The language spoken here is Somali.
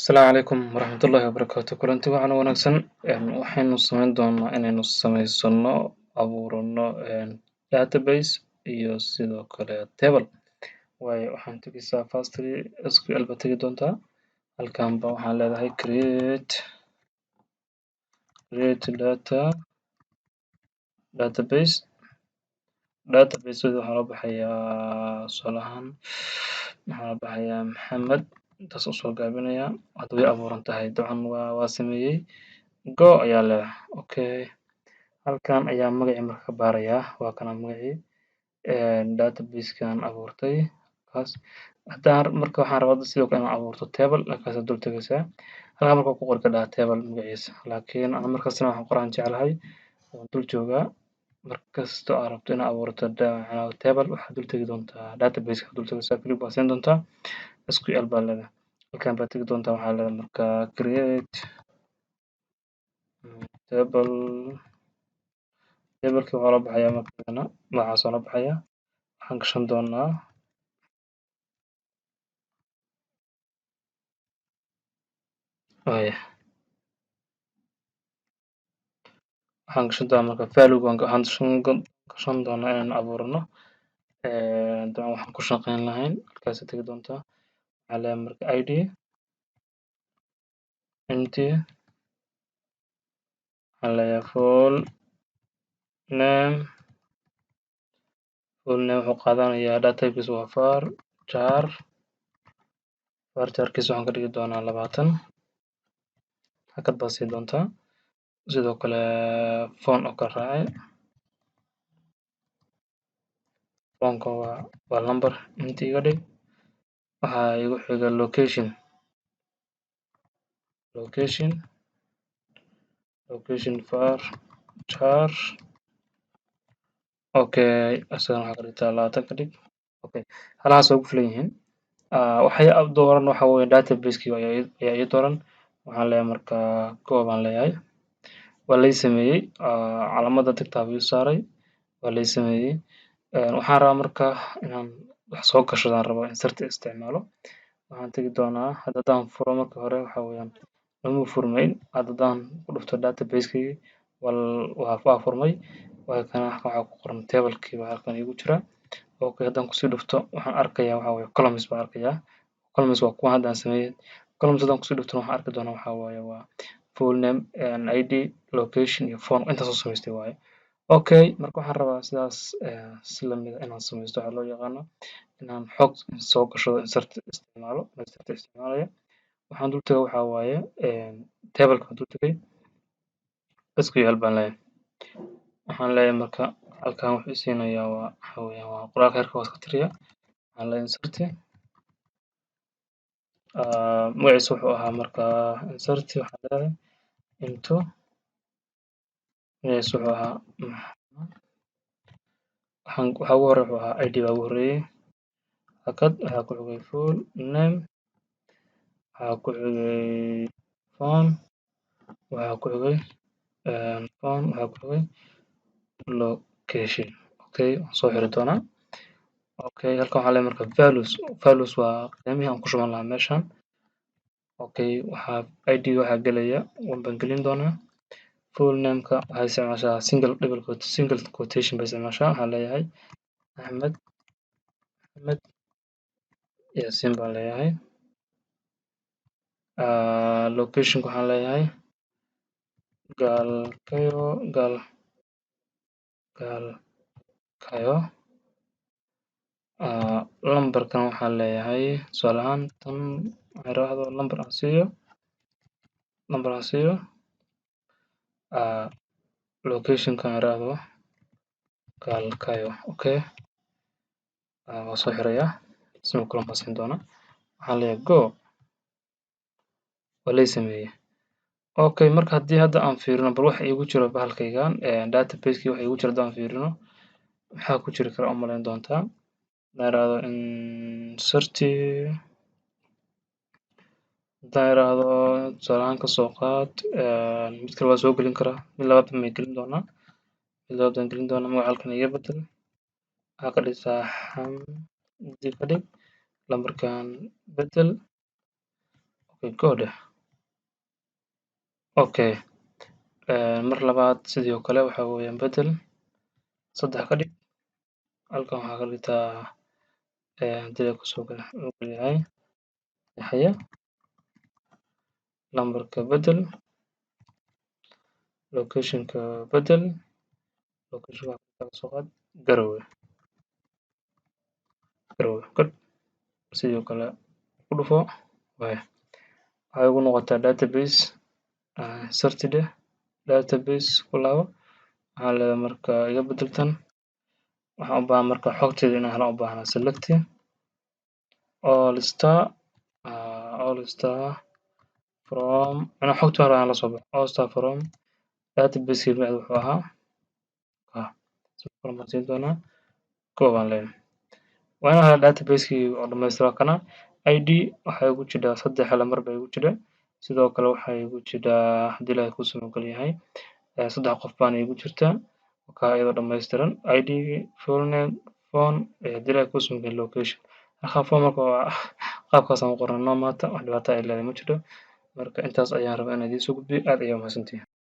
Asalaamu calaykum waraxmatullaahi wabarakaatu. Kulanti waxaan wanaagsan. Waxaynu samayn doonaa inaynu samaysano abuurano database iyo sidoo kale table. Waayo waxaan tegeysaa firstly SQL ba tegi doontaa. Halkan ba waxaan leedahay create database. Database waxaa loo baxayaa tusaale ahaan waxaa loo baxayaa Maxamed intaas u soo gaabinayaa hadda way abuuran tahay dabcan waa sameeyey go ayaa leedahay okay halkan ayaa magacii marka ka baarayaa waa kana magacii database-kan abuurtay kaas haddaan marka waxaan rabaa sidoo kale inaan abuurto table halkaas dul tagaysaa halkaa marka ku qori kadhaa table magaciisa laakiin aan markastana waxaan qoraan jeclahay waan dul joogaa markasta aad rabto inaad abuurto table waxaad dul tegi doontaa database-ka dul tagaysaa click baad siin doontaa SQL baa leedahay halkan baad tegi doontaa waxaa leedahay marka create table tableki waxaa loo baxayaa markana magacaas waa loo baxayaa waxaan gashan doonaa waxaan gashan doonaa marka value waxaan gashan doonaa inaan abuurano dabcan waxaan ku shaqeyn lahayn halkaas tegi doontaa waxaa leeyahay marka id empty waxaan leeyahay full name wuxuu qaadanayaa database waa var jar varcharkiisa waxaan ka dhigi doonaa 20 hakad baad siin doontaa sidoo kale phone oo ka raacay phone-ka waa number inta iga dhig waxaa igu xiga location var jar okay asagana waxaa ka dhigtaa 20 ka dhig okay halahaas waa ugu filan yihiin waxay dooran waxa weeye database-kii ayaa ii dooran waxaan leeyahay marka go baan leeyahay waa lay sameeyey calaamada tigtaa buu ii saaray waa lay sameeyey waxaan rabaa marka inaan wax soo gashadaan rabaa insert isticmaalo waxaan tegi doonaa haddaan furo marka hore waxa weeyaan lama furmayn haddaan ku dhufto database-kii waa furmay kana waxaa ku qoran table-kii baa halkan iigu jira okay haddaan kusii dhufto waxaan arkayaa waxa weeye columns baan arkayaa columns waa kuwan hadda aan sameeyey columns haddaan kusii dhuftona waxaan arki doonaa waxa waaye waa full name id location iyo phone intaas oo samaystay waaye okay marka waxaan rabaa sidaas si lamid ah inaan samaysto waxaa loo yaqaano inaan xog soo gashado insert isticmaalaya waxaan dul tagay waxaa waaye table-ka dul tagay SQL baan leeyahay waxaan leeyahay marka halkan wuxuu siinayaa waxa weeyaan waa qoraalka heerka hoos ka tiriya waxaan leeyahay insert magaciisa wuxuu ahaa marka insert waxaan leeyahay into magaciisa wuxuu ahaa waxaa ugu horeeya wuxuu ahaa id baa ugu horeeyey hakad waxaa ku xigay full name waxaa ku xigay phone waxaa ku xigay location okay waan soo xiri doonaa okay halkan waxaa leeyahay marka values waa qiimihii aan ku shuban lahaa meeshan okay id waxaa gelaya baan gelin doonaa full name-ka waxay isticmaashaa single quotation bay isticmaashaa waxaan leeyahay axmed yaasiin baan leeyahay location-ka waxaan leeyahay gaalkayo lambarkan waxaan leeyahay tusaale ahaan tan waxaan iraahdo lambar aan siiyo location-ka aan iraahdo gaalkayo okay waan soo xirayaa sidoo kale waan siin doonaa waxaan leeyahay go waa lay sameeyey okay marka haddii hadda aan fiirino bal waxa iigu jiro bahalkaygan database-kii waxa iigu jiro haddaan fiirino maxaa ku jiri kara u malayn doontaa haddaan iraahdo insert haddaan iraahdo tusaale ahaan kasoo qaad mid kale waa soo gelin karaa mid labaad baan gelin doonaa magaca halkan iga bedel waxaa ka dhigtaa xamdi ka dhig lambarkan bedel okay go dheh okay mar labaad sidoo kale waxa weeyaan bedel 3 ka dhig halkan waxaa ka dhigtaa hadii ay kusoo yahay Yaxya lambarka bedel location-ka bedel location-ka soo qaad Garowe good sidoo kale ku dhufo waxay ugu noqotaa database search dheh database ku laabo waxaa leedahay marka iga bedeltan waxaan u baahan marka xogteeda inaan helo u baahnaa select all star from inaan xogta hore aan la soo baxo all star from database magaceedu wuxuu ahaa baan siin doonaa baan leeyahay waa inaan helaa database-kii oo dhammaystiran kana ID waxay ugu jidhaa 3 lambar bay ugu jidhaa sidoo kale waxay ugu jidhaa haddii ilaahay kuu sugan yahay 3 qof baana igu jirtaa marka iyadoo dhammaystiran ID full name phone haddii ilaahay kuu sugan yahay location phone marka waa qaabkaas aan u qornay no matter wax dhibaato ay leedahay ma jiro marka intaas ayaan rabaa inaan idiin soo gudbiyo aad ayaa u mahadsantihiin